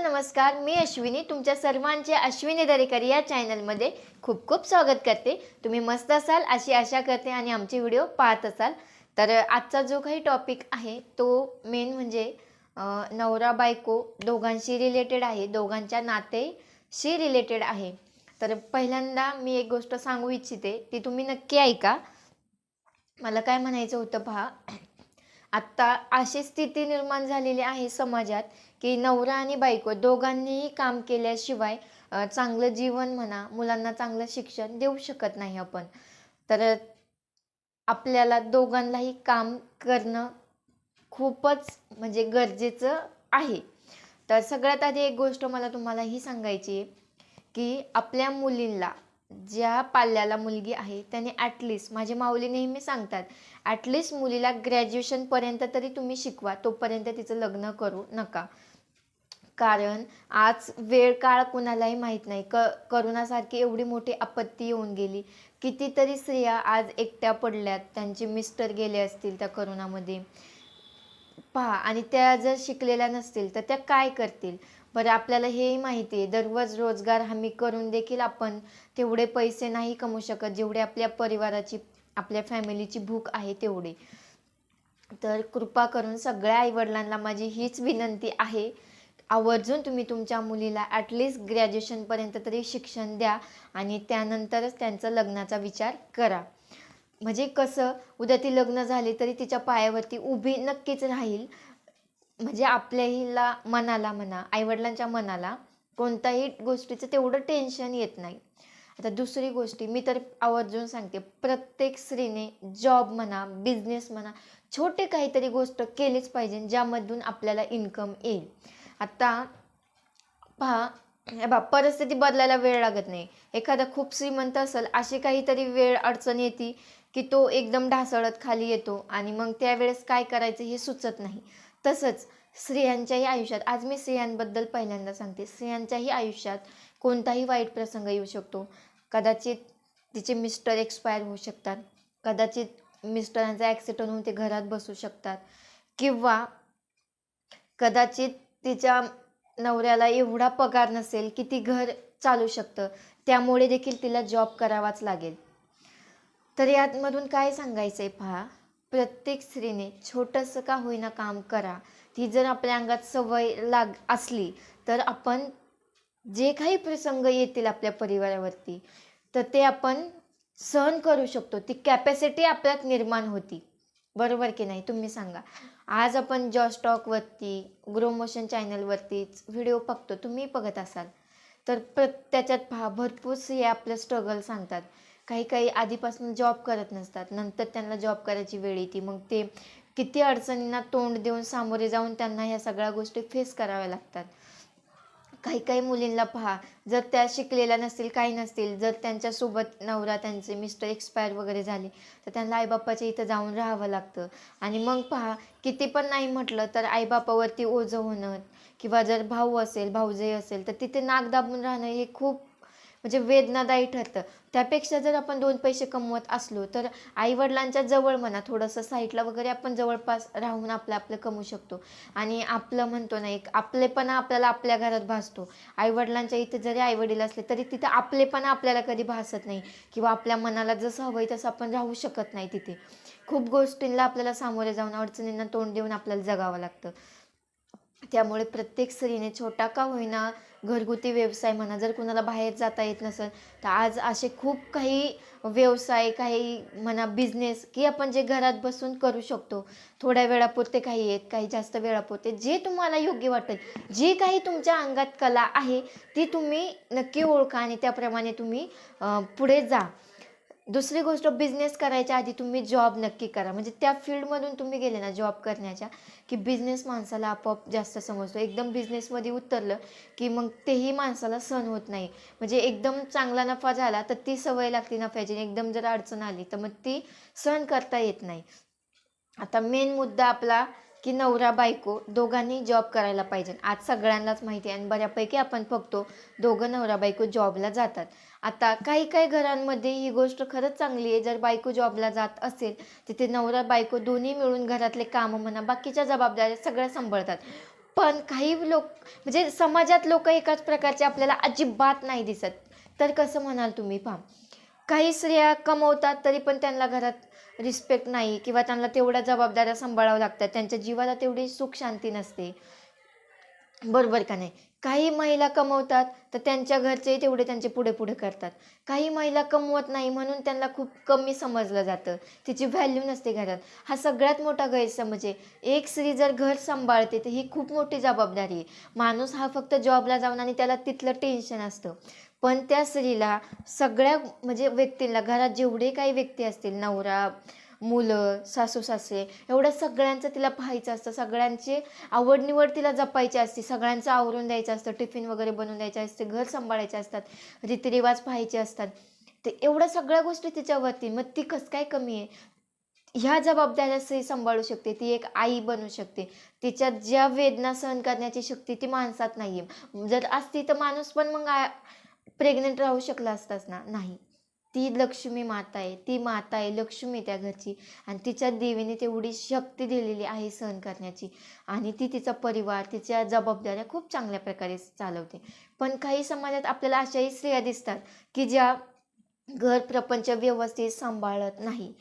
नमस्कार, मी अश्विनी तुमच्या सर्वांचे अश्विनी दरेकर या चॅनलमध्ये खूप खूप स्वागत करते. तुम्ही मस्त असाल अशी आशा करते आणि आमचे व्हिडिओ पाहत असाल. तर आजचा जो काही टॉपिक आहे तो मेन म्हणजे नवरा बायको दोघांशी रिलेटेड आहे, दोघांच्या नातेशी रिलेटेड आहे. तर पहिल्यांदा मी एक गोष्ट सांगू इच्छिते, ती तुम्ही नक्की ऐका. मला काय म्हणायचं होतं पहा, आत्ता अशी स्थिती निर्माण झालेली आहे समाजात, की नवरा आणि बायको दोघांनीही काम केल्याशिवाय चांगलं जीवन म्हणा, मुलांना चांगलं शिक्षण देऊ शकत नाही आपण. तर आपल्याला दोघांनाही काम करणं खूपच म्हणजे गरजेचं आहे. तर सगळ्यात आधी एक गोष्ट मला तुम्हाला ही सांगायची आहे, की आपल्या मुलींना ज्या पाल्याला मुलगी आहे त्याने ॲटलिस्ट माझे माऊली नेहमी सांगतात, ॲटलिस्ट मुलीला ग्रॅज्युएशनपर्यंत तरी तुम्ही शिकवा, तोपर्यंत तिचं लग्न करू नका. कारण आज वेळ काळ कुणालाही माहीत नाही. करोनासारखी एवढी मोठी आपत्ती येऊन गेली. कितीतरी स्त्रिया आज एकट्या पडल्यात, त्यांचे मिस्टर गेले असतील त्या करोनामध्ये. पहा, आणि त्या जर शिकलेल्या नसतील तर त्या काय करतील? बरं, आपल्याला हेही माहिती आहे, दररोज रोजगार हमी करून देखील आपण तेवढे पैसे नाही कमवू शकत जेवढे आपल्या परिवाराची, आपल्या फॅमिलीची भूक आहे तेवढे. तर कृपा करून सगळ्या आईवडिलांना माझी हीच विनंती आहे, आवर्जून तुम्ही तुमच्या मुलीला ॲटलिस्ट ग्रॅज्युएशनपर्यंत तरी शिक्षण द्या आणि त्यानंतरच त्यांचं लग्नाचा विचार करा. म्हणजे कसं, उद्या ती लग्न झाली तरी तिच्या पायावरती उभी नक्कीच राहील. म्हणजे आपल्याला मनाला म्हणा, आईवडिलांच्या मनाला कोणत्याही गोष्टीचं तेवढं टेन्शन येत नाही. आता दुसरी गोष्टी मी तर आवर्जून सांगते, प्रत्येक स्त्रीने जॉब म्हणा, बिझनेस म्हणा, छोटे काहीतरी गोष्ट केलीच पाहिजे ज्यामधून आपल्याला इन्कम येईल. आता पहा, हे बघा, परिस्थिती बदलायला वेळ लागत नाही. एखादा खूप श्रीमंत असेल, अशी काहीतरी वेळ अडचण येते की तो एकदम ढासळत खाली येतो आणि मग त्यावेळेस काय करायचं हे सुचत नाही. तसंच स्त्रियांच्याही आयुष्यात, आज मी स्त्रियांबद्दल पहिल्यांदा सांगते, स्त्रियांच्याही आयुष्यात कोणताही वाईट प्रसंग येऊ शकतो. कदाचित तिचे मिस्टर एक्सपायर होऊ शकतात, कदाचित मिस्टरांचा ॲक्सिडेंट होऊन ते घरात बसू शकतात, किंवा कदाचित तिच्या नवऱ्याला एवढा पगार नसेल की ती घर चालू शकतं, त्यामुळे देखील तिला जॉब करावाच लागेल. तर यामधून काय सांगायचं आहे पहा, प्रत्येक स्त्रीने छोटंसं का होईना काम करा. ती जर आपल्या अंगात सवय असली तर आपण जे काही प्रसंग येतील आपल्या परिवारावरती तर ते आपण सहन करू शकतो. ती कॅपॅसिटी आपल्यात निर्माण होती. बरोबर की नाही, तुम्ही सांगा. आज आपण जॉ स्टॉकवरती, ग्रो मोशन चॅनलवरतीच व्हिडिओ बघतो, तुम्ही बघत असाल. तर त्याच्यात पहा, भरपूर स्त्रिया आपलं स्ट्रगल सांगतात. काही काही आधीपासून जॉब करत नसतात, नंतर त्यांना जॉब करायची वेळ येते, मग ते किती अडचणींना तोंड देऊन सामोरे जाऊन त्यांना ह्या सगळ्या गोष्टी फेस कराव्या लागतात. काही काही मुलींना पहा, जर त्या शिकलेल्या नसतील, काही नसतील, जर त्यांच्यासोबत नवरा, त्यांचे मिस्टर एक्सपायर वगैरे झाले तर त्यांना आईबापाच्या इथं जाऊन राहावं लागतं. आणि मग पहा, किती पण नाही म्हटलं तर आईबापावरती ओझं होणं, किंवा जर भाऊ असेल, भाऊजाई असेल तर तिथे नाक दाबून राहणं हे खूप म्हणजे वेदनादायी ठरतं. त्यापेक्षा जर आपण 2 पैसे कमवत असलो तर आईवडिलांच्या जवळ म्हणा, थोडंसं साईडला वगैरे आपण जवळपास राहून आपलं आपलं कमवू शकतो. आणि आपलं म्हणतो ना, एक आपलेपणा आपल्याला आपल्या घरात भासतो. आईवडिलांच्या इथे जरी आईवडील असले तरी तिथं आपलेपणा आपल्याला कधी भासत नाही, किंवा आपल्या मनाला जसं हवं आहे तसं आपण राहू शकत नाही तिथे. खूप गोष्टींना आपल्याला सामोरे जाऊन, अडचणींना तोंड देऊन आपल्याला जगावं लागतं. त्यामुळे प्रत्येक स्त्रीने छोटा का होईना घरगुती व्यवसाय म्हणा, जर कुणाला बाहेर जाता येत नसेल तर आज असे खूप काही व्यवसाय, काही म्हणा बिझनेस, की आपण जे घरात बसून करू शकतो. थोड्या वेळापुरते काही आहेत, काही जास्त वेळापुरते, जे तुम्हाला योग्य वाटेल, जी काही तुमच्या अंगात कला आहे ती तुम्ही नक्की ओळखा आणि त्याप्रमाणे तुम्ही पुढे जा. दुसरी गोष्ट, बिझनेस करायच्या आधी तुम्ही जॉब नक्की करा. म्हणजे त्या फील्डमधून तुम्ही गेले ना जॉब करण्याच्या, की बिझनेस माणसाला आपोआप जास्त समजतो. एकदम बिझनेसमध्ये उतरलं की मग तेही माणसाला सहन होत नाही. म्हणजे एकदम चांगला नफा झाला तर ती सवय लागते नफ्याची, एकदम जर अडचण आली तर मग ती सहन करता येत नाही. आता मेन मुद्दा आपला, की नवरा बायको दोघांनी जॉब करायला पाहिजे. आज सगळ्यांनाच माहिती आहे आणि बऱ्यापैकी आपण बघतो दोघं नवरा बायको जॉबला जातात. आता काही काही घरांमध्ये ही गोष्ट खरंच चांगली आहे, जर बायको जॉबला जात असेल तिथे नवरा बायको दोन्ही मिळून घरातले कामं म्हणा, बाकीच्या जबाबदाऱ्या सगळ्या सांभाळतात. पण काही लोक म्हणजे समाजात लोक एकाच प्रकारचे आपल्याला अजिबात नाही दिसत. तर कसं म्हणाल तुम्ही? पहा, काही स्त्रिया कमवतात तरी पण त्यांना घरात रिस्पेक्ट नाही किंवा त्यांना तेवढ्या जबाबदाऱ्या सांभाळाव्या लागतात, त्यांच्या जीवाला तेवढी सुख शांती नसते, बरोबर का नाही? काही महिला कमवतात तर त्यांच्या घरचेही तेवढे त्यांचे पुढे पुढे करतात. काही महिला कमवत नाही म्हणून त्यांना खूप कमी समजलं जातं, तिची व्हॅल्यू नसते घरात. हा सगळ्यात मोठा गैरसमज आहे. एक स्त्री जर घर सांभाळते तर ही खूप मोठी जबाबदारी आहे. माणूस हा फक्त जॉबला जाऊन आणि त्याला तिथलं टेन्शन असतं, पण त्या स्त्रीला सगळ्या म्हणजे व्यक्तींना, घरात जेवढे काही व्यक्ती असतील, नवरा, मुलं, सासू सासरे, एवढ्या सगळ्यांचं तिला पाहायचं असतं, सगळ्यांची आवड निवड तिला जपायची असते, सगळ्यांचं आवरून द्यायचं असतं, टिफिन वगैरे बनवून द्यायचे असते, घर सांभाळायचे असतात, रीतिरिवाज पाहायचे असतात. ते एवढ्या सगळ्या गोष्टी तिच्यावरती, मग ती कसं काय कमी आहे? ह्या जबाबदाऱ्या स्त्री सांभाळू शकते, ती एक आई बनू शकते. तिच्यात ज्या वेदना सहन करण्याची शक्ती ती माणसात नाहीये. जर असती तर माणूस पण मग प्रेग्नेंट राहू शकला असताच ना? नाही. ती लक्ष्मी माता आहे, ती माता आहे, लक्ष्मी त्या घरची, आणि तिच्या देवीने तेवढी शक्ती दिलेली आहे सहन करण्याची, आणि ती तिचा परिवार, तिच्या जबाबदाऱ्या खूप चांगल्या प्रकारे चालवते. पण काही समाजात आपल्याला अशाही स्त्रिया दिसतात की ज्या घर प्रपंच व्यवस्थित सांभाळत नाही.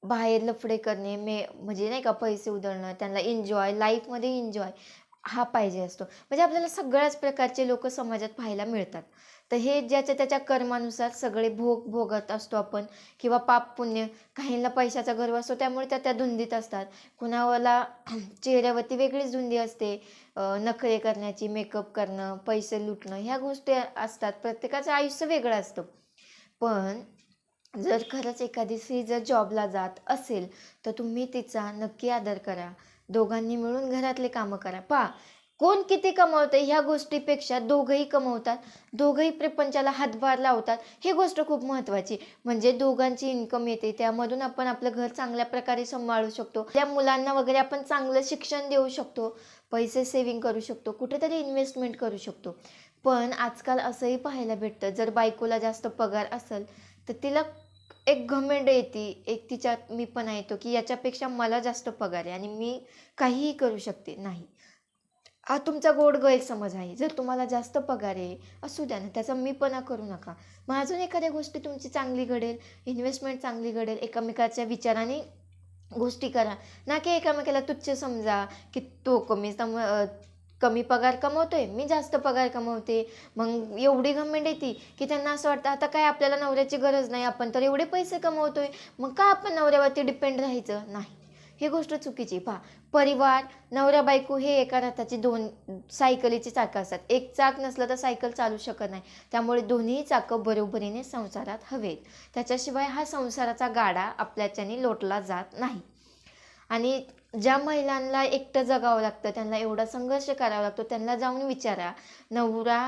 बाहेर लफडे करणे, म्हणजे नाही का, पैसे उधळणं, त्यांना एन्जॉय, लाईफमध्ये एन्जॉय हा पाहिजे असतो. म्हणजे आपल्याला सगळ्याच प्रकारचे लोक समाजात पाहायला मिळतात. तर हे ज्याच्या त्याच्या कर्मानुसार सगळे भोग भोगत असतो आपण, किंवा पाप पुण्य. काहींना पैशाचा गर्व असतो त्यामुळे त्या त्या धुंदीत असतात. कुणाला चेहऱ्यावरती वेगळीच धुंदी असते, नखरे करण्याची, मेकअप करणं, पैसे लुटणं, ह्या गोष्टी असतात. प्रत्येकाचं आयुष्य वेगळं असतं. पण जर खरंच एखादी स्त्री जर जॉबला जात असेल तर तुम्ही तिचा नक्की आदर करा. दोघांनी मिळून घरातले कामं करा. पहा, कोण किती कमवते ह्या गोष्टीपेक्षा दोघंही कमवतात, दोघंही प्रपंचाला हातभार लावतात, ही गोष्ट खूप महत्त्वाची. म्हणजे दोघांची इन्कम येते, त्यामधून आपण आपलं घर चांगल्या प्रकारे सांभाळू शकतो. त्या मुलांना वगैरे आपण चांगलं शिक्षण देऊ शकतो, पैसे सेव्हिंग करू शकतो, कुठेतरी इन्व्हेस्टमेंट करू शकतो. पण आजकाल असंही पाहायला भेटतं, जर बायकोला जास्त पगार असेल तर तिला एक घमेंड येते, एक तिच्यात मीपणा येतो की याच्यापेक्षा मला जास्त पगार आहे आणि मी काहीही करू शकते. नाही, हा तुमचा गोड गैरसमज आहे. जर तुम्हाला जास्त पगार आहे, असू द्या ना, त्याचा मीपणा करू नका. मग अजून एखाद्या गोष्टी तुमची चांगली घडेल, इन्व्हेस्टमेंट चांगली घडेल, एकमेकाच्या विचाराने गोष्टी करा. ना की एकामेकाला तुच्छ समजा की तो कमी पगार कमवतोय, मी जास्त पगार कमवते. मग एवढी घमेंड येते की त्यांना असं वाटतं आता काय आपल्याला नवऱ्याची गरज नाही, आपण तर एवढे पैसे कमवतोय, मग का आपण नवऱ्यावरती डिपेंड राहायचं? नाही, ही गोष्ट चुकीची. पहा, परिवार, नवरा बायको हे एका रथाची दोन सायकलीची चाकं असतात. एक चाक नसलं तर सायकल चालू शकत नाही. त्यामुळे दोन्ही चाकं बरोबरीने संसारात हवेत. त्याच्याशिवाय हा संसाराचा गाडा आपल्याच्याने लोटला जात नाही. आणि ज्या महिलांना एकटं जगावं लागतं, त्यांना एवढा संघर्ष करावा लागतो, त्यांना जाऊन विचारा, नवरा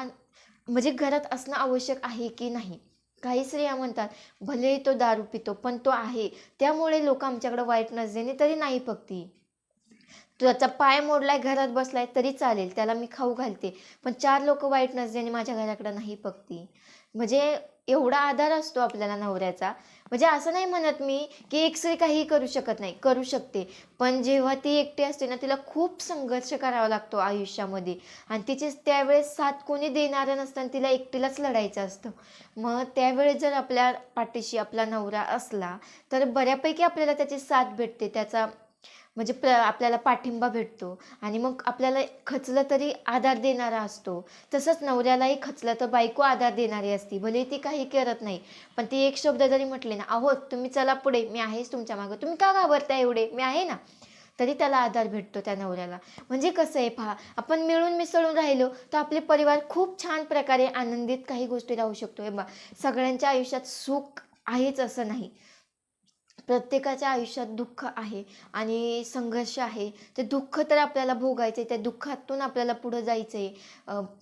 म्हणजे घरात असणं आवश्यक आहे की नाही? काही स्त्रिया म्हणतात, भलेही तो दारू पितो, पण तो आहे, त्यामुळे लोक आमच्याकडे वाईट नजरेने तरी नाही बघती. त्याचा पाय मोडलाय, घरात बसलाय तरी चालेल, त्याला मी खाऊ घालते, पण 4 लोक वाईट नजरेने माझ्या घराकडे नाही बघती. म्हणजे एवढा आधार असतो आपल्याला नवऱ्याचा. म्हणजे असं नाही म्हणत मी की एक स्त्री काहीही करू शकत नाही, करू शकते. पण जेव्हा ती एकटी असते ना, तिला खूप संघर्ष करावा लागतो आयुष्यामध्ये, आणि तिची त्यावेळेस साथ कोणी देणारं नसतं आणि तिला एकटीलाच लढायचं असतं. मग त्यावेळेस जर आपल्या पाठीशी आपला नवरा असला तर बऱ्यापैकी आपल्याला त्याची साथ भेटते, त्याचा म्हणजे आपल्याला पाठिंबा भेटतो, आणि मग आपल्याला खचलं तरी आधार देणारा असतो. तसंच नवऱ्यालाही खचलं तर बायको आधार देणारी असती. भले ती काही करत नाही, पण ती एक शब्द जरी म्हटली ना, "अहो तुम्ही चला पुढे, मी आहेच तुमच्या मागं. तुम्ही का घाबरताय एवढे? मी आहे ना." तरी त्याला आधार भेटतो त्या नवऱ्याला. म्हणजे कसं आहे पहा, आपण मिळून मिसळून राहिलो तर आपले परिवार खूप छान प्रकारे आनंदित काही गोष्टी राहू शकतो. हे सगळ्यांच्या आयुष्यात सुख आहेच असं नाही. प्रत्येकाच्या आयुष्यात दुःख आहे आणि संघर्ष आहे. ते दुःख तर आपल्याला भोगायचं आहे, त्या दुःखातून आपल्याला पुढं जायचं आहे.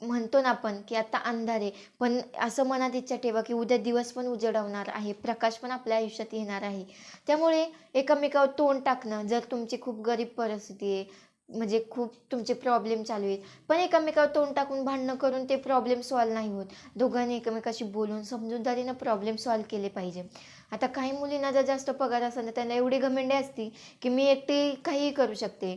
म्हणतो ना आपण की आता अंधार आहे, पण असं मनात इच्छा ठेवा की उद्या दिवस पण उजेडवणार आहे, प्रकाश पण आपल्या आयुष्यात येणार आहे. त्यामुळे एकमेकावर तोंड टाकणं, जर तुमची खूप गरीब परिस्थिती आहे, म्हणजे खूप तुमचे प्रॉब्लेम चालू आहेत, पण एकमेकावर तोंड टाकून भांडणं करून ते प्रॉब्लेम सॉल्व्ह नाही होत. दोघांनी एकमेकाशी बोलून समजूतदारीनं प्रॉब्लेम सॉल्व्ह केले पाहिजे. आता काही मुलींना जर जास्त पगार असेल तर त्यांना एवढी घमेंडी असती की मी एकटी काहीही करू शकते.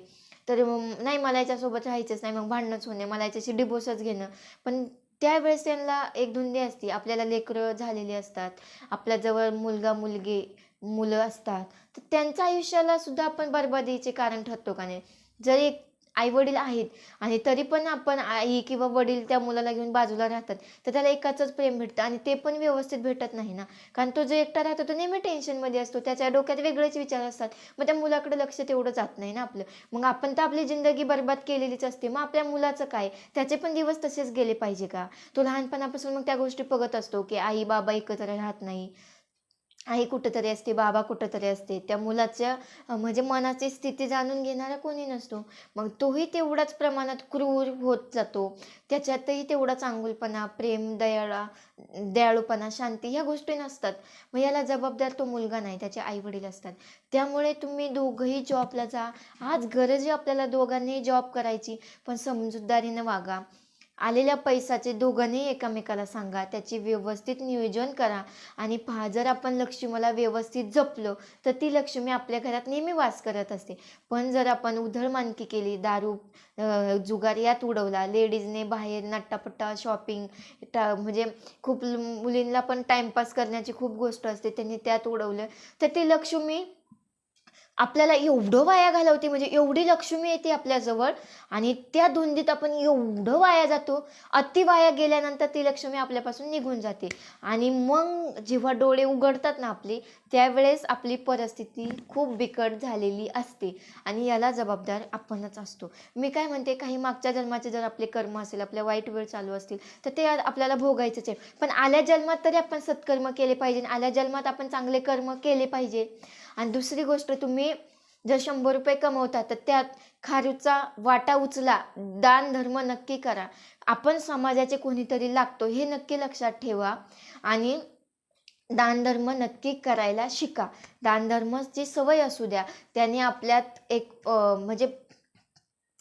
तर नाही मला याच्यासोबत राहायचंच नाही, मग भांडणंच होणे, मला याच्याशी डिवोर्सच घेणं. पण त्यावेळेस त्यांना एक धुंदी असते, आपल्याला लेकरं झालेली असतात, आपल्याजवळ मुलगा मुलगी मुलं असतात, तर त्यांच्या आयुष्याला सुद्धा आपण बरबादीचे कारण ठरतो का नाही? जरी आई वडील आहेत आणि तरी पण आपण आई किंवा वडील त्या मुलाला घेऊन बाजूला राहतात, तर त्याला एकाचंच प्रेम भेटतं आणि ते पण व्यवस्थित भेटत नाही ना. कारण तो जो एकटा राहतो तो नेहमी टेन्शनमध्ये असतो, त्याच्या डोक्यात वेगळेच विचार असतात. मग त्या मुलाकडे लक्ष तेवढं जात नाही ना आपलं. मग आपण तर आपली जिंदगी बरबाद केलेलीच असते, मग आपल्या मुलाचं काय? त्याचे पण दिवस तसेच गेले पाहिजे का? तो लहानपणापासून मग त्या गोष्टी बघत असतो, की आई बाबा एकत्र राहत नाही, आई कुठेतरी असते, बाबा कुठेतरी असते. त्या मुलाच्या म्हणजे मनाची स्थिती जाणून घेणारा कोणी नसतो. मग तोही तेवढाच प्रमाणात क्रूर होत जातो. त्याच्यातही तेवढा चांगुलपणा, प्रेम, दयाळूपणा, शांती ह्या गोष्टी नसतात. मग याला जबाबदार तो मुलगा नाही, त्याचे आई-वडील असतात. त्यामुळे तुम्ही दोघंही जॉबला जा. आज गरज आहे आपल्याला दोघांनीही जॉब करायची, पण समजूतदारीनं वागा. आलेल्या पैशाचे दोघांनी एकमेकाला सांगा, त्याचे व्यवस्थित नियोजन करा आणि पहा, जर आपण लक्ष्मीला व्यवस्थित जपलं, तर ती लक्ष्मी आपल्या घरात नेहमी वास करत असते. पण जर आपण उधळमानकी केली, दारू, जुगार यात उडवला, लेडीजने बाहेर नट्टापट्टा, शॉपिंग, म्हणजे खूप मुलींना पण टाईमपास करण्याची खूप गोष्ट असते, त्यांनी त्यात उडवलं, तर ती लक्ष्मी आपल्याला एवढं वाया घालवते, म्हणजे एवढी लक्ष्मी येते आपल्याजवळ आणि त्या धुंदीत आपण एवढं वाया जातो. अति वाया गेल्यानंतर ती लक्ष्मी आपल्यापासून निघून जाते आणि मग जेव्हा डोळे उघडतात ना आपले, त्यावेळेस आपली परिस्थिती खूप बिकट झालेली असते आणि याला जबाबदार आपणच असतो. मी काय म्हणते, काही मागच्या जन्माचे जर आपले कर्म असेल, आपल्या वाईट वेळ चालू असतील, तर ते आपल्याला भोगायचंच आहे. पण आल्या जन्मात तरी आपण सत्कर्म केले पाहिजे, आल्या जन्मात आपण चांगले कर्म केले पाहिजे. आणि दुसरी गोष्ट, तुम्ही जर 100 रुपये कमवता, तर त्यात खारूचा वाटा उचला, दान धर्म नक्की करा. आपण समाजाचे कोणीतरी लागतो हे नक्की लक्षात ठेवा आणि दानधर्म नक्की करायला शिका. दानधर्माची सवय असू द्या. त्याने आपल्यात एक म्हणजे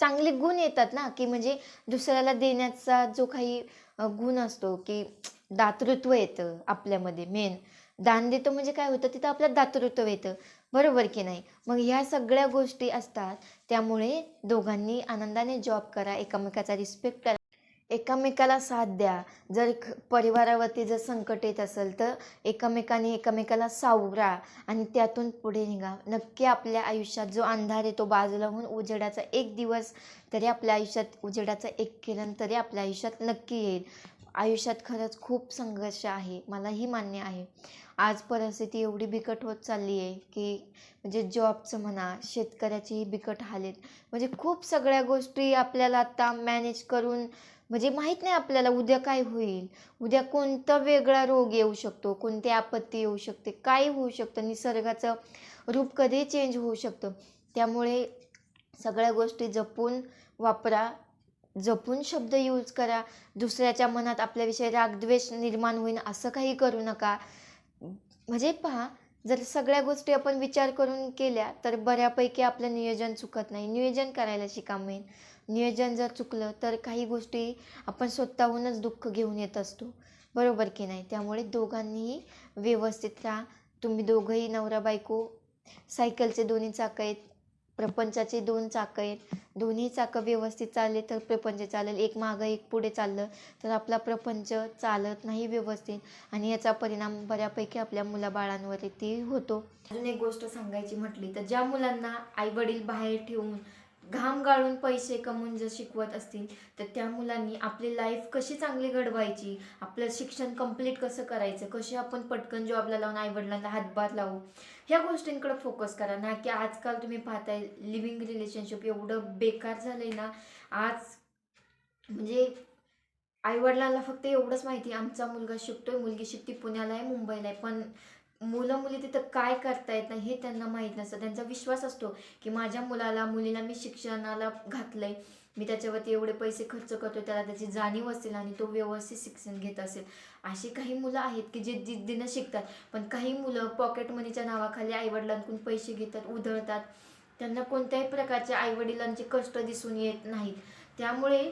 चांगले गुण येतात ना, की म्हणजे दुसऱ्याला देण्याचा जो काही गुण असतो, की दातृत्व येतं आपल्यामध्ये मेन. दान देतो म्हणजे काय होतं, तिथं आपल्यात दातृत्व येतं. बरोबर की नाही? मग ह्या सगळ्या गोष्टी असतात. त्यामुळे दोघांनी आनंदाने जॉब करा, एकमेकाचा रिस्पेक्ट करा. एकमेकाला साथ द्या. जर परिवारावरती जर संकट येत असेल, तर एकमेकाला सावरा आणि त्यातून पुढे निघा. नक्की आपल्या आयुष्यात जो अंधार आहे तो बाजूला होऊन उजेडाचा एक दिवस तरी आपल्या आयुष्यात, उजेडाचा एक किरण तरी आपल्या आयुष्यात नक्की येईल. आयुष्यात खरंच खूप संघर्ष आहे, मलाही मान्य आहे. आज परिस्थिती एवढी बिकट होत चालली आहे, की म्हणजे जॉबचं म्हणा, शेतकऱ्याचेही बिकट हाल आहेत. म्हणजे खूप सगळ्या गोष्टी आपल्याला आता मॅनेज करून, म्हणजे माहीत नाही आपल्याला उद्या काय होईल, उद्या कोणता वेगळा रोग येऊ शकतो, कोणती आपत्ती येऊ शकते, काय होऊ शकतं, निसर्गाचं रूप कधी चेंज होऊ शकतं. त्यामुळे सगळ्या गोष्टी जपून वापरा, जपून शब्द यूज करा. दुसऱ्याच्या मनात आपल्याविषयी रागद्वेष निर्माण होईल असं काही करू नका. म्हणजे पहा, जर सगळ्या गोष्टी आपण विचार करून केल्या, तर बऱ्यापैकी आपलं नियोजन चुकत नाही. नियोजन करायला शिका मेन. नियोजन जर चुकलं, तर काही गोष्टी आपण स्वतःहूनच दुःख घेऊन येत असतो. बरोबर की नाही? त्यामुळे दोघांनीही व्यवस्थित राहा. तुम्ही दोघंही नवरा-बायको सायकलचे दोन्ही चाकं आहेत, प्रपंचाचे 2 चाकं आहेत. दोन्ही चाकं व्यवस्थित चालले तर प्रपंच चालेल. एक मागं एक पुढे चाललं तर आपला प्रपंच चालत नाही व्यवस्थित आणि याचा परिणाम बऱ्यापैकी आपल्या मुलाबाळांवरती होतो. अजून एक गोष्ट सांगायची म्हटली, तर ज्या मुलांना आई-वडील बाहेर ठेवून घाम गाळून पैसे कमवून जर शिकवत असतील, तर त्या मुलांनी आपली लाईफ कशी चांगली घडवायची, आपलं शिक्षण कंप्लीट कसं करायचं, कसे आपण पटकन जॉबला लावून आईवडिलांना हातभार लावू, ह्या गोष्टींकडे फोकस करा ना, की आजकाल तुम्ही पाहताय लिव्हिंग रिलेशनशिप एवढं बेकार झालंय ना. आज म्हणजे आई-वडिलांना फक्त एवढंच माहिती आहे, आमचा मुलगा शिकतोय, मुलगी शिकते, पुण्याला आहे, मुंबईला आहे. पण मुलं-मुली तिथं काय करतायत ना हे त्यांना माहीत नसतं. त्यांचा विश्वास असतो, की माझ्या मुलीला मी शिक्षणाला घातलंय, मी त्याच्यावरती एवढे पैसे खर्च करतोय, त्याला त्याची जाणीव असेल आणि तो व्यवस्थित शिक्षण घेत असेल. अशी काही मुलं आहेत, की जे जिद्दीनं शिकतात. पण काही मुलं पॉकेट मनीच्या नावाखाली आईवडिलांकडून पैसे घेतात, उधळतात. त्यांना कोणत्याही प्रकारच्या आईवडिलांचे कष्ट दिसून येत नाहीत. त्यामुळे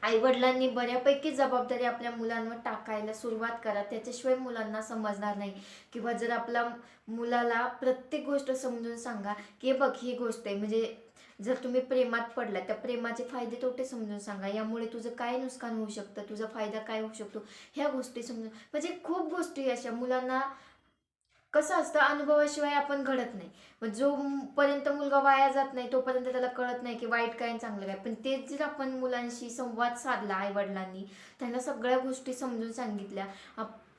आईवडिलांनी बऱ्यापैकी जबाबदारी आपल्या मुलांवर टाकायला सुरुवात करा. त्याच्याशिवाय मुलांना समजणार नाही. किंवा जर आपल्या मुलाला प्रत्येक गोष्ट समजून सांगा, की बघ ही गोष्ट आहे, म्हणजे जर तुम्ही प्रेमात पडला, त्या प्रेमाचे फायदे तोटे समजून सांगा, यामुळे तुझं काय नुकसान होऊ शकतं, तुझा फायदा काय होऊ शकतो, ह्या गोष्टी समजून, म्हणजे खूप गोष्टी अशा मुलांना कसं असतं, अनुभवाशिवाय आपण घडत नाही. मग जोपर्यंत मुलगा वाया जात नाही तोपर्यंत त्याला कळत नाही की वाईट काय आणि चांगलं काय. पण तेच जर आपण मुलांशी संवाद साधला, आईवडिलांनी त्यांना सगळ्या गोष्टी समजून सांगितल्या,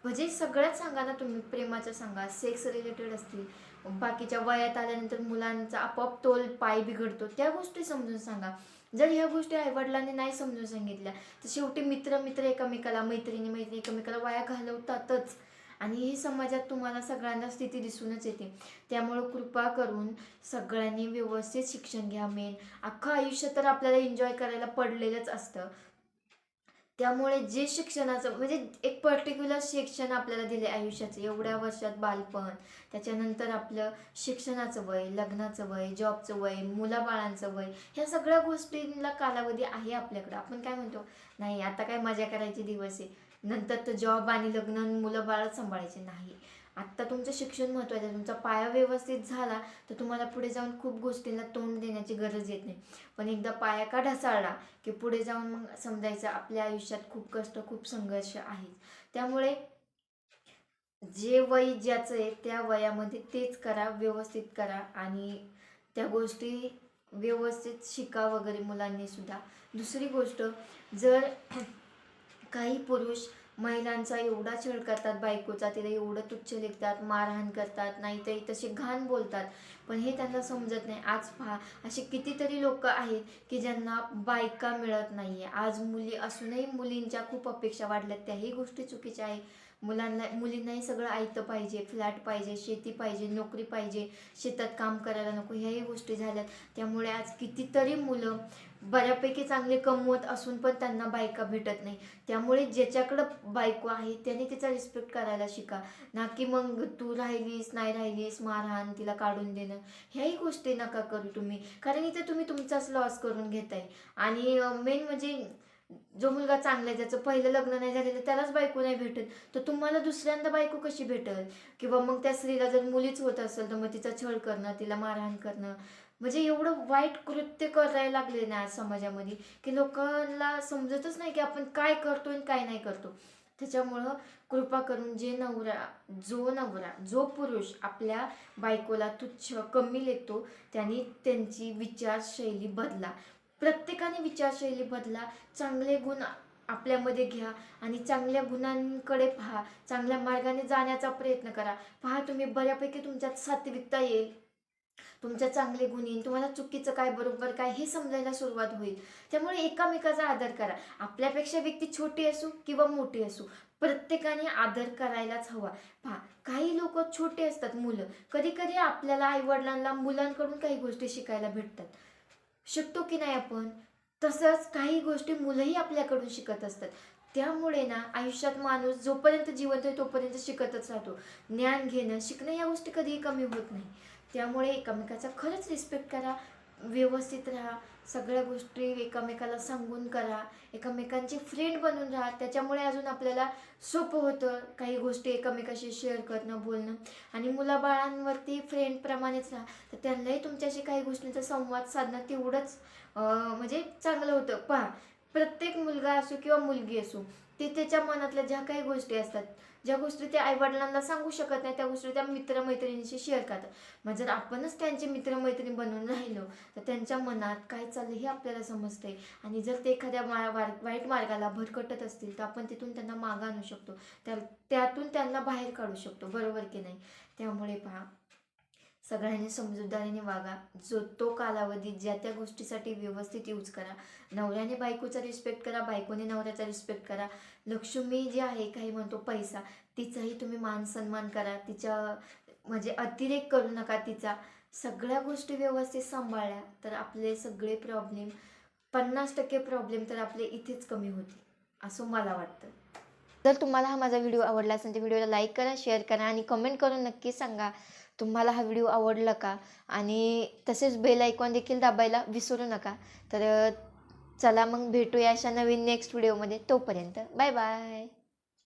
म्हणजे सगळ्याच सांगा ना तुम्ही, प्रेमाच्या सांगा, सेक्स रिलेटेड असतील, बाकीच्या वयात आल्यानंतर मुलांचा आपोआप तोल पाय बिघडतो, त्या गोष्टी समजून सांगा. जर ह्या गोष्टी आईवडिलांनी नाही समजून सांगितल्या तर शेवटी मित्र मित्र एकमेकाला, मैत्रिणी मैत्रिणी एकमेकाला वाया घालवतातच. आणि ही समाजात तुम्हाला सगळ्यांना स्थिती दिसूनच येते. त्यामुळं कृपा करून सगळ्यांनी व्यवस्थित शिक्षण घ्या. मेन अख्खं आयुष्य तर आपल्याला एन्जॉय करायला पडलेलंच असतं. त्यामुळे जे शिक्षणाचं म्हणजे एक पर्टिक्युलर शिक्षण आपल्याला दिले आयुष्याचं, एवढ्या वर्षात बालपण, त्याच्यानंतर आपलं शिक्षणाचं वय, लग्नाचं वय, जॉबचं वय, मुलाबाळांचं वय, ह्या सगळ्या गोष्टींना कालावधी आहे आपल्याकडं. आपण काय म्हणतो, नाही आता काय मजा करायची दिवस आहे, नंतर तर जॉब आणि लग्न मुलं बाळच सांभाळायचे. नाही, आत्ता तुमचं शिक्षण महत्त्वाचं आहे. तुमचा पाया व्यवस्थित झाला तर तुम्हाला पुढे जाऊन खूप गोष्टींना तोंड देण्याची गरज येत नाही. पण एकदा पाया का ढासळला की पुढे जाऊन मग समजायचं आपल्या आयुष्यात खूप कष्ट, खूप संघर्ष आहे. त्यामुळे जे वय ज्याचं आहे त्या वयामध्ये तेच करा, व्यवस्थित करा आणि त्या गोष्टी व्यवस्थित शिका वगैरे मुलांनी सुद्धा. दुसरी गोष्ट, जर काही पुरुष महिलांचा एवढा छळ करतात, बायकोचा तिला एवढं तुच्छ लेखतात, मारहाण करतात, नाही तरी तसे घाण बोलतात, पण हे त्यांना समजत नाही. आज पहा, असे कितीतरी लोक आहेत की ज्यांना बायका मिळत नाहीये. आज मुली असूनही मुलींच्या खूप अपेक्षा वाढल्यात, त्याही गोष्टी चुकीच्या आहे. मुलींनाही सगळं आयतं पाहिजे, फ्लॅट पाहिजे, शेती पाहिजे, नोकरी पाहिजे, शेतात काम करायला नको, ह्याही गोष्टी झाल्यात. त्यामुळे आज कितीतरी मुलं बऱ्यापैकी चांगले कमवत असून पण त्यांना बायका भेटत नाही. त्यामुळे ज्याच्याकडं बायको आहे त्याने तिचा रिस्पेक्ट करायला शिका, ना की मग तू राहिलीस नाही राहिलीस मारहाण, तिला काढून देणं, ह्याही गोष्टी नका करू तुम्ही. कारण इथे तुम्ही तुमचाच लॉस करून घेताय. आणि मेन म्हणजे जो मुलगा चांगला आहे, ज्याचं पहिलं लग्न नाही झालेलं, त्यालाच बायको नाही भेटत, तर तुम्हाला दुसऱ्यांदा बायको कशी भेटेल? किंवा मग त्या स्त्रीला जर मुलीच होत असेल तर मग तिचा छळ करणं, तिला मारहाण करणं, म्हणजे एवढं वाईट कृत्य करायला लागले ना आज समाजामध्ये की लोकांना समजतच नाही की आपण काय करतो आणि काय नाही करतो. त्याच्यामुळं कृपा करून जो पुरुष आपल्या बायकोला तुच्छ कमी लेखतो त्यांनी त्यांची विचारशैली बदला. प्रत्येकाने विचारशैली बदला, चांगले गुण आपल्यामध्ये घ्या आणि चांगल्या गुणांकडे पहा, चांगल्या मार्गाने जाण्याचा प्रयत्न करा. पहा, तुम्ही बऱ्यापैकी तुमच्यात सात्विकता येईल, तुमच्या चांगले गुण येईल, तुम्हाला चुकीचं काय बरोबर काय हे समजायला सुरुवात होईल. त्यामुळे एकामेकाचा आदर करा. आपल्यापेक्षा व्यक्ती छोटी असो किंवा मोठी असो, प्रत्येकाने आदर करायलाच हवा. पहा, काही लोक छोटे असतात मुलं, कधी कधी आपल्याला आईवडिलांना मुलांकडून काही गोष्टी शिकायला भेटतात, शिकतो की नाही आपण, तसंच काही गोष्टी मुलंही आपल्याकडून शिकत असतात. त्यामुळे ना आयुष्यात माणूस जोपर्यंत जिवंत आहे तोपर्यंत शिकतच राहतो. ज्ञान घेणं, शिकणं या गोष्टी कधीही कमी होत नाही. त्यामुळे एकमेकाचा खरंच रिस्पेक्ट करा, व्यवस्थित राहा, सगळ्या गोष्टी एकमेकाला सांगून करा, एकमेकांचे फ्रेंड बनून राहा. त्याच्यामुळे अजून आपल्याला सोपं होतं काही गोष्टी एकमेकाशी शेअर करणं, बोलणं. आणि मुलाबाळांवरती फ्रेंडप्रमाणेच राहा, तर त्यांनाही तुमच्याशी काही गोष्टींचा संवाद साधणं तेवढंच म्हणजे चांगलं होतं. पहा, प्रत्येक मुलगा असो किंवा मुलगी असो, ते त्याच्या मनातल्या ज्या काही गोष्टी असतात, ज्या गोष्टी त्या आईवडिलांना सांगू शकत नाही, त्या गोष्टी त्या मित्रमैत्रिणींशी शेअर करतात. मग जर आपणच त्यांचे मित्रमैत्रिणी बनून राहिलो तर त्यांच्या मनात काय चाललं हे आपल्याला समजते. आणि जर ते एखाद्या वाईट मार्गाला भरकटत असतील तर आपण तिथून त्यांना मागं आणू शकतो, त्यातून त्यांना बाहेर काढू शकतो, बरोबर की नाही? त्यामुळे पहा, सगळ्यांनी समजूतदारीने वागा. जो तो कालावधी ज्या त्या गोष्टीसाठी व्यवस्थित यूज करा. नवऱ्याने बायकोचा रिस्पेक्ट करा, बायकोने नवऱ्याचा रिस्पेक्ट करा. लक्ष्मी जी आहे, काही म्हणतो पैसा, तिचाही तुम्ही मान सन्मान करा, तिच्या म्हणजे अतिरेक करू नका तिचा. सगळ्या गोष्टी व्यवस्थित सांभाळल्या तर आपले सगळे प्रॉब्लेम, 50% प्रॉब्लेम तर आपले इथेच कमी होतील असं मला वाटतं. जर तुम्हाला हा माझा व्हिडिओ आवडला असेल तर व्हिडिओला लाईक करा, शेअर करा आणि कमेंट करून नक्की सांगा तुम्हाला हा व्हिडिओ आवडला का. आणि तसेच बेल आयकॉन देखील दाबायला विसरू नका. तर चला मग भेटूया अशा नवीन नेक्स्ट व्हिडिओमध्ये. तोपर्यंत बाय बाय.